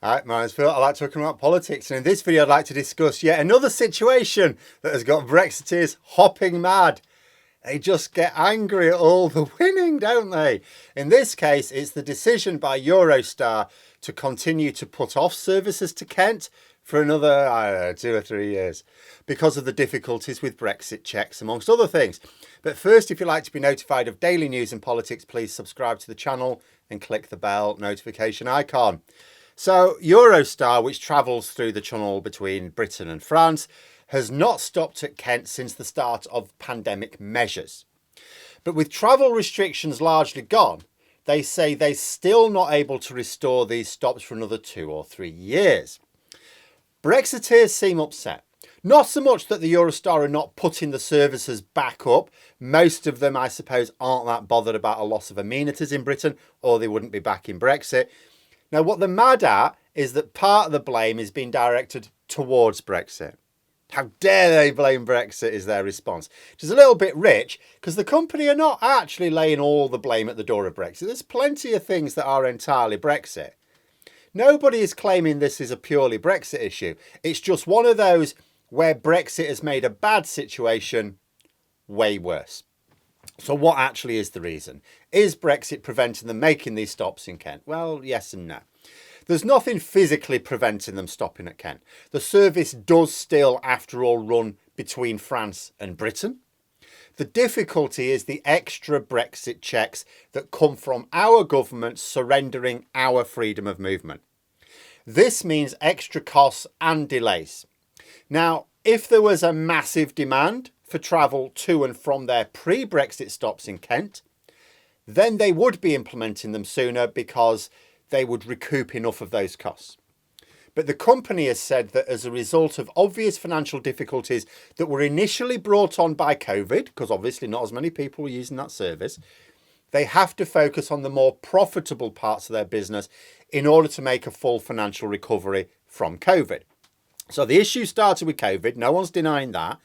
Hi, my name's Phil. I like talking about politics, and in this video I'd like to discuss yet another situation that has got Brexiteers hopping mad. They just get angry at all the winning, don't they? In this case, it's the decision by Eurostar to continue to put off services to Kent for another, I don't know, 2 or 3 years because of the difficulties with Brexit checks, amongst other things. But first, if you'd like to be notified of daily news and politics, please subscribe to the channel and click the bell notification icon. So Eurostar, which travels through the channel between Britain and France, has not stopped at Kent since the start of pandemic measures. But with travel restrictions largely gone, they say they're still not able to restore these stops for another 2 or 3 years. Brexiteers seem upset. Not so much that the Eurostar are not putting the services back up. Most of them, I suppose, aren't that bothered about a loss of amenities in Britain, or they wouldn't be back in Brexit. Now, what they're mad at is that part of the blame is being directed towards Brexit. How dare they blame Brexit is their response. Which is a little bit rich, because the company are not actually laying all the blame at the door of Brexit. There's plenty of things that are entirely Brexit. Nobody is claiming this is a purely Brexit issue. It's just one of those where Brexit has made a bad situation way worse. So what actually is the reason? Is Brexit preventing them making these stops in Kent? Well, yes and no. There's nothing physically preventing them stopping at Kent. The service does still, after all, run between France and Britain. The difficulty is the extra Brexit checks that come from our government surrendering our freedom of movement. This means extra costs and delays. Now, if there was a massive demand for travel to and from their pre-Brexit stops in Kent, then they would be implementing them sooner because they would recoup enough of those costs. But the company has said that as a result of obvious financial difficulties that were initially brought on by COVID, because obviously not as many people were using that service, they have to focus on the more profitable parts of their business in order to make a full financial recovery from COVID. So the issue started with COVID. No one's denying that.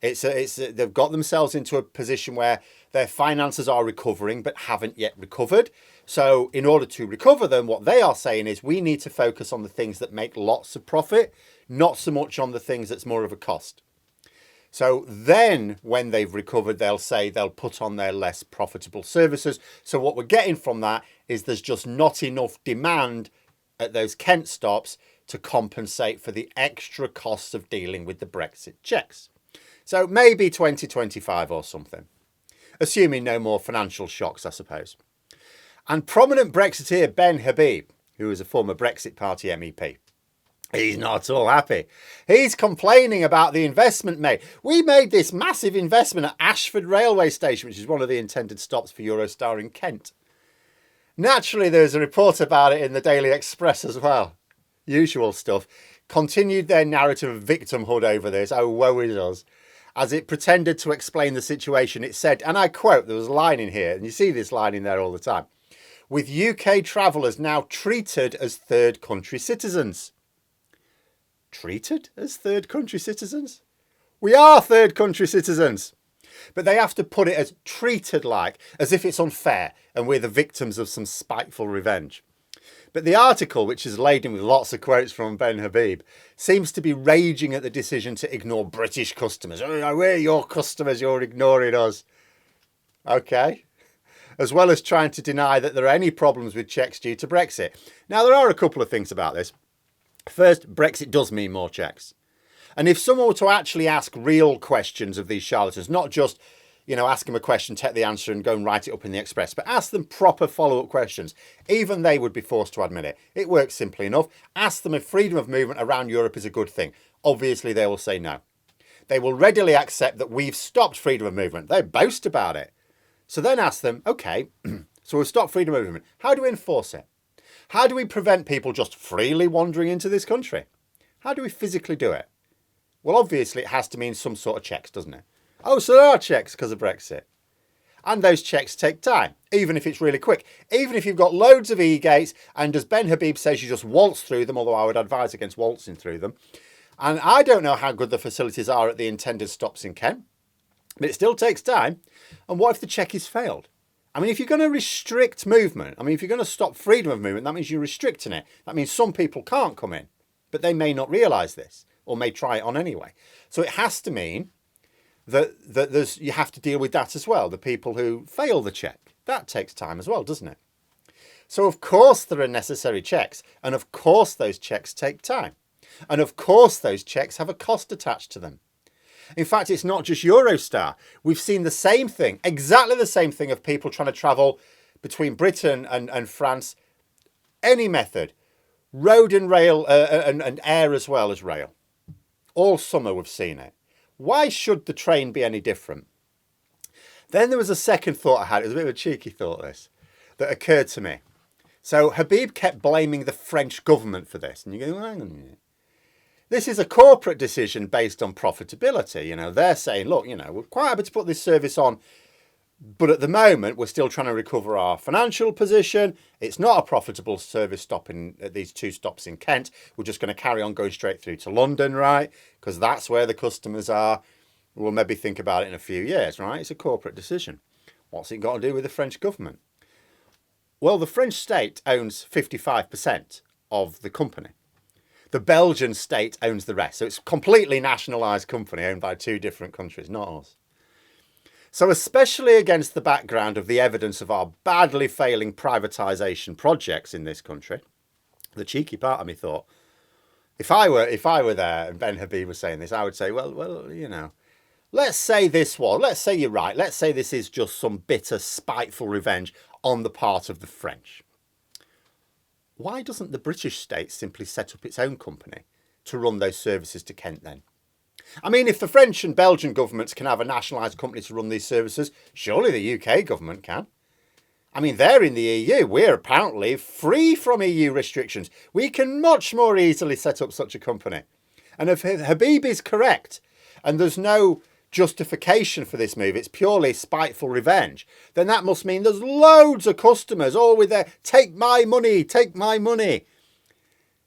They've got themselves into a position where their finances are recovering but haven't yet recovered. So in order to recover them, what they are saying is we need to focus on the things that make lots of profit, not so much on the things that's more of a cost. So then when they've recovered, they'll say they'll put on their less profitable services. So what we're getting from that is there's just not enough demand at those Kent stops to compensate for the extra costs of dealing with the Brexit checks. So maybe 2025 or something, assuming no more financial shocks, I suppose. And prominent Brexiteer Ben Habib, who is a former Brexit Party MEP, he's not at all happy. He's complaining about the investment made. We made this massive investment at Ashford Railway Station, which is one of the intended stops for Eurostar in Kent. Naturally, there's a report about it in the Daily Express as well. Usual stuff. Continued their narrative of victimhood over this. Oh, woe is us. As it pretended to explain the situation, it said, and I quote, there was a line in here, and you see this line in there all the time, with UK travellers now treated as third country citizens. Treated as third country citizens? We are third country citizens. But they have to put it as treated like, as if it's unfair and we're the victims of some spiteful revenge. But the article, which is laden with lots of quotes from Ben Habib, seems to be raging at the decision to ignore British customers. Oh, we're your customers, you're ignoring us. Okay. As well as trying to deny that there are any problems with checks due to Brexit. Now, there are a couple of things about this. First, Brexit does mean more checks. And if someone were to actually ask real questions of these charlatans, not just, ask them a question, take the answer and go and write it up in the Express, but ask them proper follow-up questions, even they would be forced to admit it. It works simply enough. Ask them if freedom of movement around Europe is a good thing. Obviously, they will say no. They will readily accept that we've stopped freedom of movement. They boast about it. So then ask them, okay, so we've stopped freedom of movement. How do we enforce it? How do we prevent people just freely wandering into this country? How do we physically do it? Well, obviously, it has to mean some sort of checks, doesn't it? Oh, so there are checks because of Brexit. And those checks take time, even if it's really quick. Even if you've got loads of e-gates, and as Ben Habib says, you just waltz through them, although I would advise against waltzing through them. And I don't know how good the facilities are at the intended stops in Kent, but it still takes time. And what if the check is failed? I mean, if you're going to restrict movement, I mean, if you're going to stop freedom of movement, that means you're restricting it. That means some people can't come in, but they may not realise this or may try it on anyway. So it has to mean that you have to deal with that as well, the people who fail the check. That takes time as well, doesn't it? So of course there are necessary checks, and of course those checks take time. And of course those checks have a cost attached to them. In fact, it's not just Eurostar. We've seen the same thing, exactly the same thing of people trying to travel between Britain and France. Any method, road and rail and air as well as rail. All summer we've seen it. Why should the train be any different? Then there was a second thought I had. It was a bit of a cheeky thought, this, that occurred to me. So Habib kept blaming the French government for this. And you go, well, hang on a minute. This is a corporate decision based on profitability. You know, they're saying, look, you know, we're quite happy to put this service on, but at the moment we're still trying to recover our financial position. It's not a profitable service stopping at these 2 stops in Kent. We're just going to carry on going straight through to London, right? Because that's where the customers are. We'll maybe think about it in a few years, right? It's a corporate decision. What's it got to do with the French government? Well, the French state owns 55% of the company. The Belgian state owns the rest. So it's a completely nationalised company owned by 2 different countries, not us. So especially against the background of the evidence of our badly failing privatisation projects in this country, the cheeky part of me thought, if I were there and Ben Habib was saying this, I would say, well, you know, let's say you're right. Let's say this is just some bitter, spiteful revenge on the part of the French. Why doesn't the British state simply set up its own company to run those services to Kent then? I mean, if the French and Belgian governments can have a nationalised company to run these services, surely the UK government can. I mean, they're in the EU. We're apparently free from EU restrictions. We can much more easily set up such a company. And if Habib is correct, and there's no justification for this move, it's purely spiteful revenge, then that must mean there's loads of customers all with their take my money, take my money.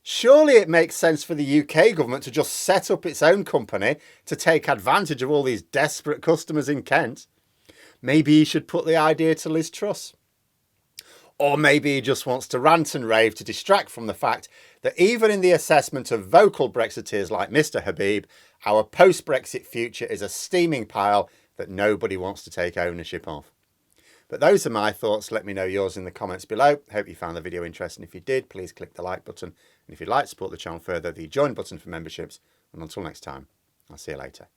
Surely it makes sense for the UK government to just set up its own company to take advantage of all these desperate customers in Kent. Maybe he should put the idea to Liz Truss. Or maybe he just wants to rant and rave to distract from the fact that even in the assessment of vocal Brexiteers like Mr. Habib, our post-Brexit future is a steaming pile that nobody wants to take ownership of. But those are my thoughts. Let me know yours in the comments below. Hope you found the video interesting. If you did, please click the like button. And if you'd like to support the channel further, the join button for memberships. And until next time, I'll see you later.